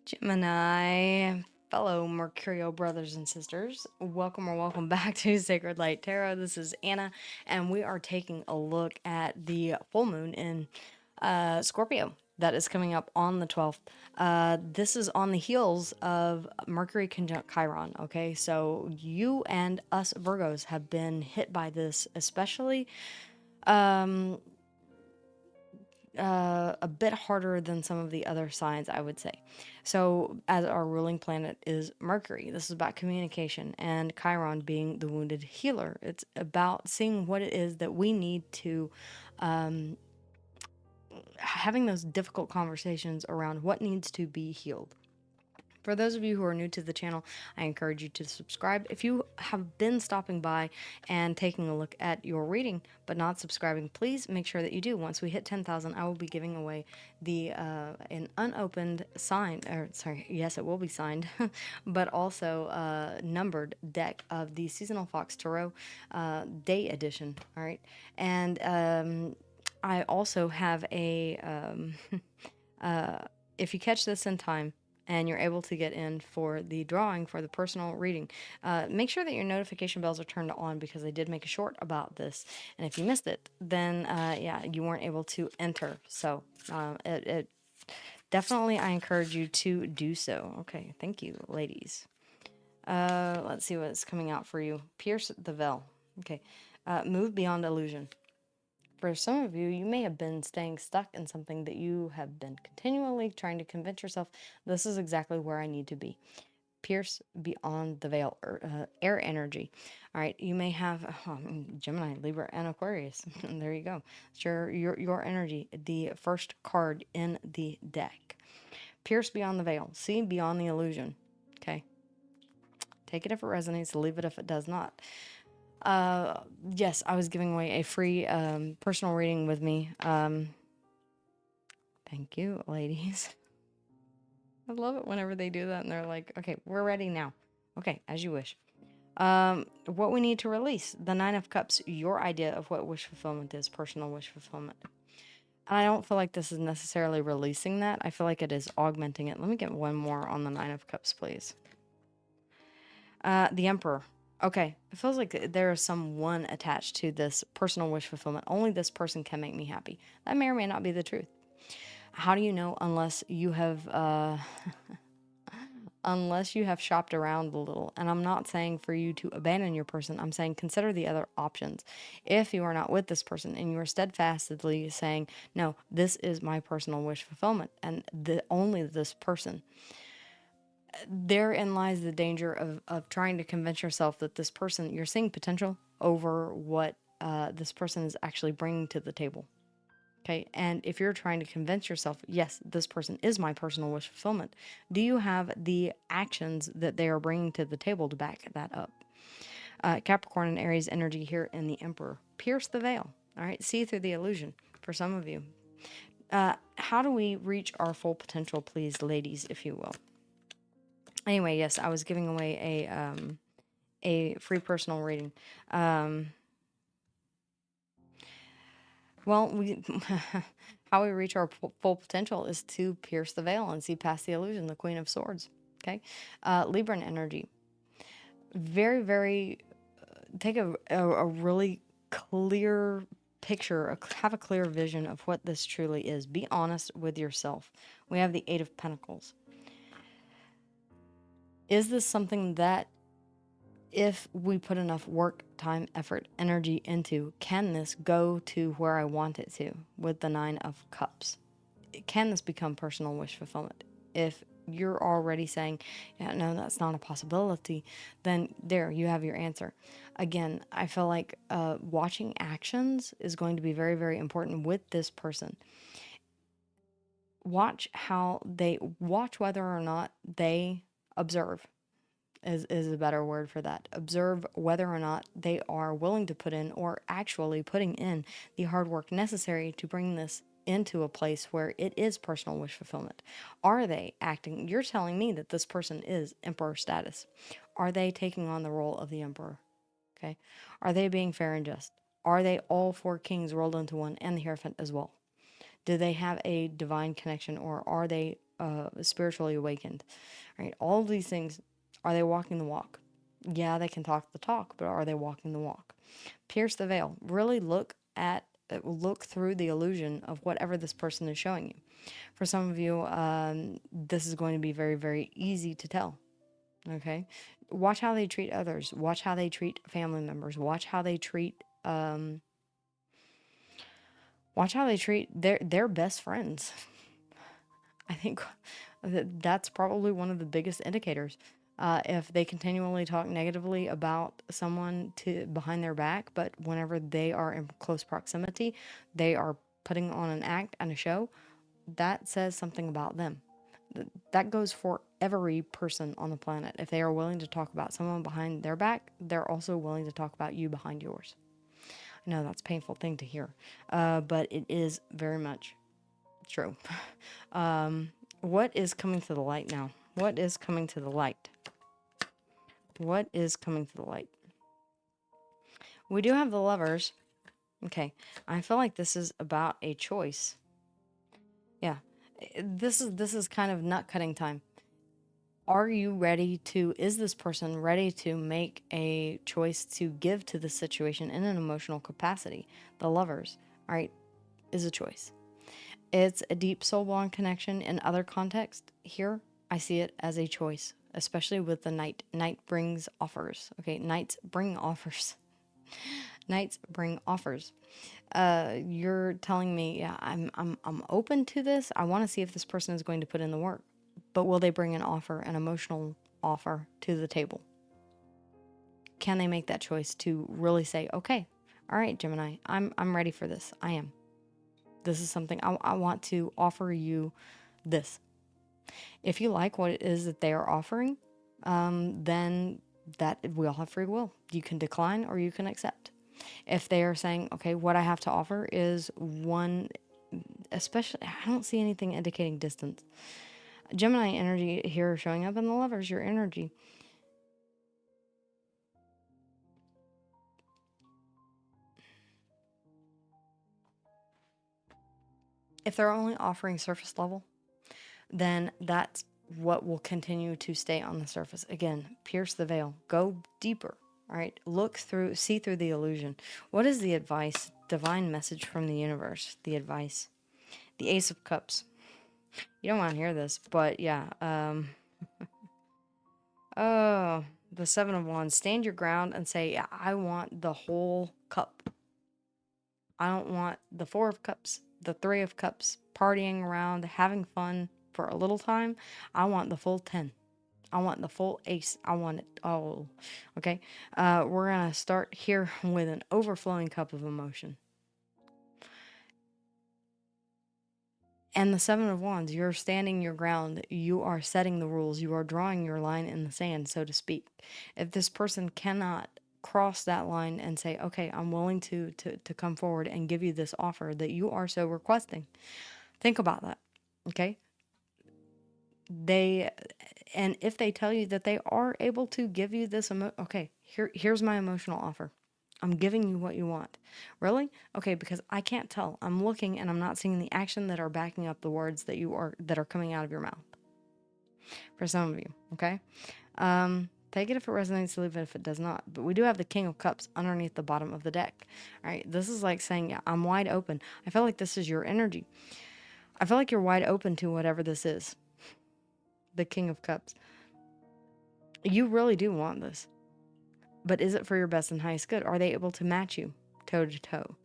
Gemini, fellow Mercurial brothers and sisters, welcome or welcome back to Sacred Light Tarot. This is Anna, and we are taking a look at the full moon in Scorpio that is coming up on the 12th. This is on the heels of Mercury conjunct Chiron, okay? So you and us Virgos have been hit by this, especially a bit harder than some of the other signs, I would say. So, as our ruling planet is Mercury, this is about communication, and Chiron being the wounded healer. It's about seeing what it is that we need to, having those difficult conversations around what needs to be healed. For those of you who are new to the channel, I encourage you to subscribe. If you have been stopping by and taking a look at your reading but not subscribing, please make sure that you do. Once we hit 10,000, I will be giving away the an unopened signed, or sorry, yes, it will be signed, but also numbered deck of the Seasonal Fox Tarot Day Edition. All right, and I also have a if you catch this in time and you're able to get in for the drawing for the personal reading, make sure that your notification bells are turned on, because I did make a short about this. And if you missed it, then yeah, you weren't able to enter. So it definitely, I encourage you to do so. Okay, thank you, ladies. Let's see what's coming out for you. Pierce the veil. Okay, move beyond illusion. For some of you, you may have been staying stuck in something that you have been continually trying to convince yourself, this is exactly where I need to be. Pierce beyond the veil, air energy. All right, you may have Gemini, Libra, and Aquarius. There you go. It's your energy, the first card in the deck. Pierce beyond the veil. See beyond the illusion. Okay. Take it if it resonates, leave it if it does not. Yes, I was giving away a free personal reading with me. Thank you, ladies. I love it whenever they do that and they're like, okay, we're ready now. Okay, as you wish. What we need to release, the Nine of Cups, your idea of what wish fulfillment is, personal wish fulfillment. And I don't feel like this is necessarily releasing that. I feel like it is augmenting it. Let me get one more on the Nine of Cups, please. The Emperor. Okay, it feels like there is someone attached to this personal wish fulfillment. Only this person can make me happy. That may or may not be the truth. How do you know unless you have unless you have shopped around a little? And I'm not saying for you to abandon your person. I'm saying consider the other options. If you are not with this person and you are steadfastly saying, no, this is my personal wish fulfillment and only this person, therein lies the danger of trying to convince yourself that this person, you're seeing potential over what this person is actually bringing to the table. Okay, and if you're trying to convince yourself, yes, this person is my personal wish fulfillment, do you have the actions that they are bringing to the table to back that up? Capricorn and Aries energy here in the Emperor. Pierce the veil, all right? See through the illusion for some of you. How do we reach our full potential, please, ladies, if you will? Anyway, yes, I was giving away a free personal reading. Well, how we reach our full potential is to pierce the veil and see past the illusion, the Queen of Swords. Okay, Libran energy. Very, very. Take a really clear picture, have a clear vision of what this truly is. Be honest with yourself. We have the Eight of Pentacles. Is this something that, if we put enough work, time, effort, energy into, can this go to where I want it to with the Nine of Cups? Can this become personal wish fulfillment? If you're already saying, yeah, no, that's not a possibility, then there, you have your answer. Again, I feel like watching actions is going to be very, very important with this person. Watch whether or not they observe. Is a better word for that. Observe whether or not they are willing to put in, or actually putting in, the hard work necessary to bring this into a place where it is personal wish fulfillment. Are they acting? You're telling me that this person is emperor status. Are they taking on the role of the emperor? Okay. Are they being fair and just? Are they all four kings rolled into one and the Hierophant as well? Do they have a divine connection, or are they spiritually awakened, right? All of these things, are they walking the walk? Yeah, they can talk the talk, but are they walking the walk? Pierce the veil. Really look through the illusion of whatever this person is showing you. For some of you, this is going to be very, very easy to tell. Okay, watch how they treat others. Watch how they treat family members. Watch how they treat their best friends. I think that's probably one of the biggest indicators. If they continually talk negatively about someone behind their back, but whenever they are in close proximity, they are putting on an act and a show, that says something about them. That goes for every person on the planet. If they are willing to talk about someone behind their back, they're also willing to talk about you behind yours. I know that's a painful thing to hear, but it is very much true. What is coming to the light now? What is coming to the light? What is coming to the light? We do have the Lovers. Okay, I feel like this is about a choice. Yeah, this is kind of nut cutting time. Are you ready to, is this person ready to make a choice to give to the situation in an emotional capacity? The Lovers, all right, is a choice. It's a deep soul bond connection. In other contexts, here, I see it as a choice, especially with the Knight. Knight brings offers. Okay, Knights bring offers. Knights bring offers. You're telling me, yeah, I'm open to this. I want to see if this person is going to put in the work. But will they bring an offer, an emotional offer to the table? Can they make that choice to really say, okay, all right, Gemini, I'm ready for this. I am. This is something I want to offer you this. If you like what it is that they are offering, then that we all have free will. You can decline or you can accept. If they are saying, okay, what I have to offer is one, especially, I don't see anything indicating distance. Gemini energy here showing up in the Lovers, your energy. If they're only offering surface level, then that's what will continue to stay on the surface. Again, pierce the veil, go deeper, all right? Look through, see through the illusion. What is the advice, divine message from the universe? The advice, the Ace of Cups. You don't want to hear this, but yeah. Oh, the Seven of Wands. Stand your ground and say, yeah, I want the whole cup. I don't want the Four of Cups, the Three of Cups, partying around, having fun for a little time. I want the full 10. I want the full ace. I want it all. Okay. We're going to start here with an overflowing cup of emotion. And the Seven of Wands, you're standing your ground. You are setting the rules. You are drawing your line in the sand, so to speak. If this person cannot cross that line and say, okay, I'm willing to come forward and give you this offer that you are so requesting, think about that. Okay. And if they tell you that they are able to give you this, okay, here's my emotional offer. I'm giving you what you want. Really? Okay, because I can't tell. I'm looking and I'm not seeing the action that are backing up the words that are coming out of your mouth. For some of you, okay? Take it if it resonates, leave it if it does not. But we do have the King of Cups underneath the bottom of the deck. All right, this is like saying, yeah, I'm wide open. I feel like this is your energy. I feel like you're wide open to whatever this is. The King of Cups. You really do want this. But is it for your best and highest good? Are they able to match you toe to toe?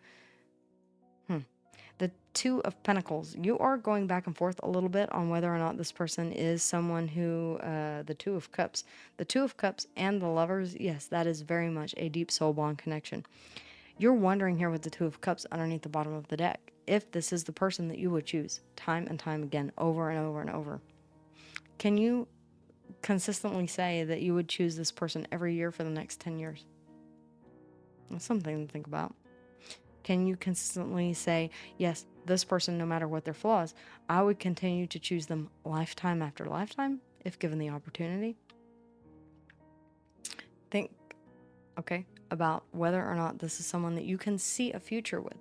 The Two of Pentacles. You are going back and forth a little bit on whether or not this person is someone who, the Two of Cups. The Two of Cups and the Lovers, yes, that is very much a deep soul bond connection. You're wondering here with the Two of Cups underneath the bottom of the deck, if this is the person that you would choose time and time again, over and over and over. Can you consistently say that you would choose this person every year for the next 10 years? That's something to think about. Can you consistently say, yes, this person, no matter what their flaws, I would continue to choose them lifetime after lifetime if given the opportunity? Think, okay, about whether or not this is someone that you can see a future with.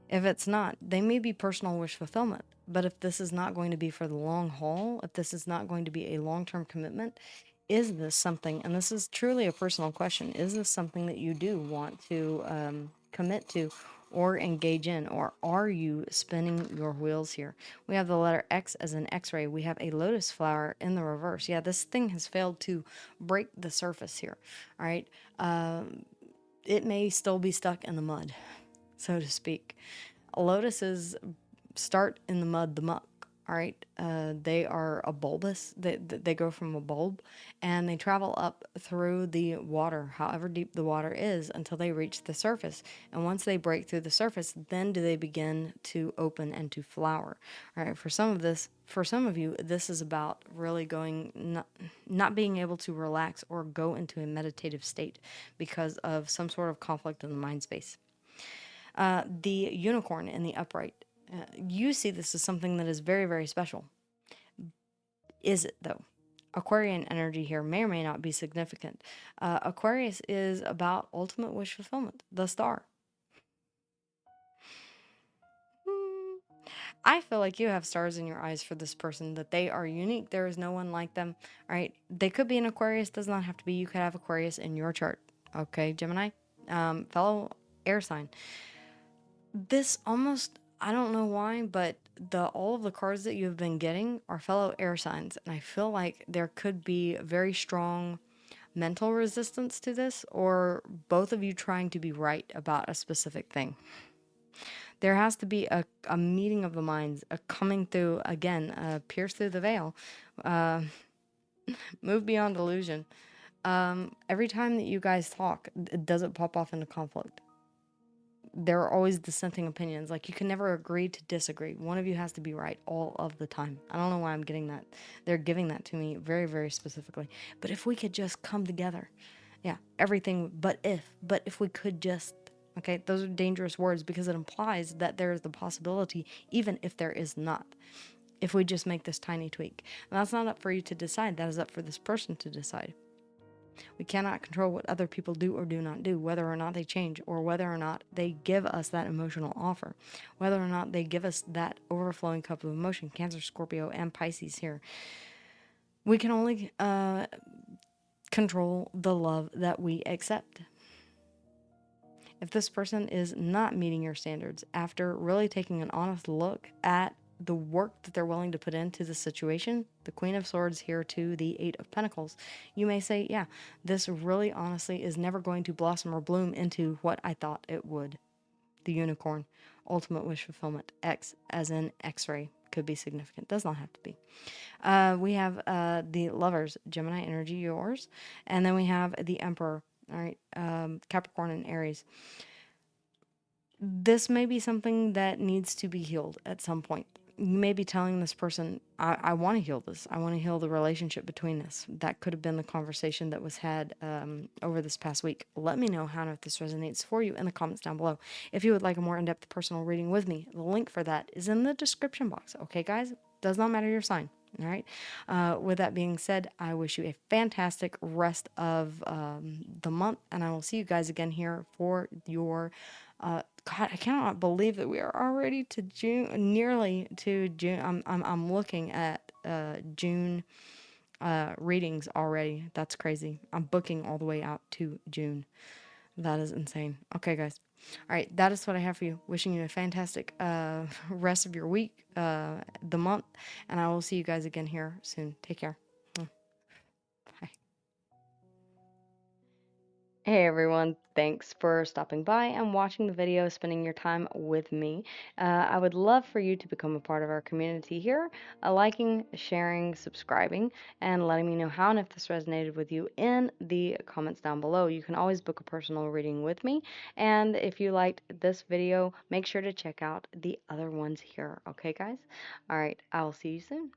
If it's not, they may be personal wish fulfillment, But if this is not going to be for the long haul, if this is not going to be a long-term commitment, is this something, and this is truly a personal question, is this something that you do want to commit to or engage in, or are you spinning your wheels here? We have the letter X as an X-ray. We have a lotus flower in the reverse. Yeah, this thing has failed to break the surface here. All right. It may still be stuck in the mud, so to speak. Lotuses start in the mud, the muck. All right, they are a bulbous. They go from a bulb, and they travel up through the water, however deep the water is, until they reach the surface. And once they break through the surface, then do they begin to open and to flower. All right, for some of you, this is about really not being able to relax or go into a meditative state because of some sort of conflict in the mind space. The unicorn in the upright. You see this as something that is very, very special. Is it, though? Aquarian energy here may or may not be significant. Aquarius is about ultimate wish fulfillment, the star. I feel like you have stars in your eyes for this person, that they are unique. There is no one like them, right? They could be an Aquarius, does not have to be. You could have Aquarius in your chart. Okay, Gemini, fellow air sign. This almost, I don't know why, but all of the cards that you've been getting are fellow air signs, and I feel like there could be very strong mental resistance to this, or both of you trying to be right about a specific thing. There has to be a meeting of the minds, a coming through, again, pierce through the veil, move beyond illusion. Every time that you guys talk, it doesn't pop off into conflict. There are always dissenting opinions. Like, you can never agree to disagree. One of you has to be right all of the time. I don't know why I'm getting that. They're giving that to me very, very specifically. But if we could just come together, yeah, everything, but if we could just, okay, those are dangerous words because it implies that there is the possibility, even if there is not, if we just make this tiny tweak. And that's not up for you to decide. That is up for this person to decide. We cannot control what other people do or do not do, whether or not they change, or whether or not they give us that emotional offer, whether or not they give us that overflowing cup of emotion. Cancer, Scorpio, and Pisces here. We can only control the love that we accept. If this person is not meeting your standards, after really taking an honest look at the work that they're willing to put into the situation, the Queen of Swords here to the Eight of Pentacles, you may say, yeah, this really honestly is never going to blossom or bloom into what I thought it would. The unicorn, ultimate wish fulfillment, X as in X-ray, could be significant, does not have to be. We have the Lovers, Gemini energy, yours, and then we have the Emperor, all right, Capricorn and Aries. This may be something that needs to be healed at some point. You may be telling this person, I want to heal this. I want to heal the relationship between us. That could have been the conversation that was had over this past week. Let me know how if this resonates for you in the comments down below. If you would like a more in-depth personal reading with me, the link for that is in the description box. Okay, guys? Does not matter your sign. All right. With that being said, I wish you a fantastic rest of the month, and I will see you guys again here for your God, I cannot believe that we are already to June, nearly to June. I'm looking at June readings already. That's crazy. I'm booking all the way out to June. That is insane. Okay, guys. All right, that is what I have for you. Wishing you a fantastic rest of your week, the month, and I will see you guys again here soon. Take care. Bye. Hey everyone, thanks for stopping by and watching the video, spending your time with me. I would love for you to become a part of our community here, liking, sharing, subscribing, and letting me know how and if this resonated with you in the comments down below. You can always book a personal reading with me, and if you liked this video, make sure to check out the other ones here. Okay, guys? All right, I'll see you soon.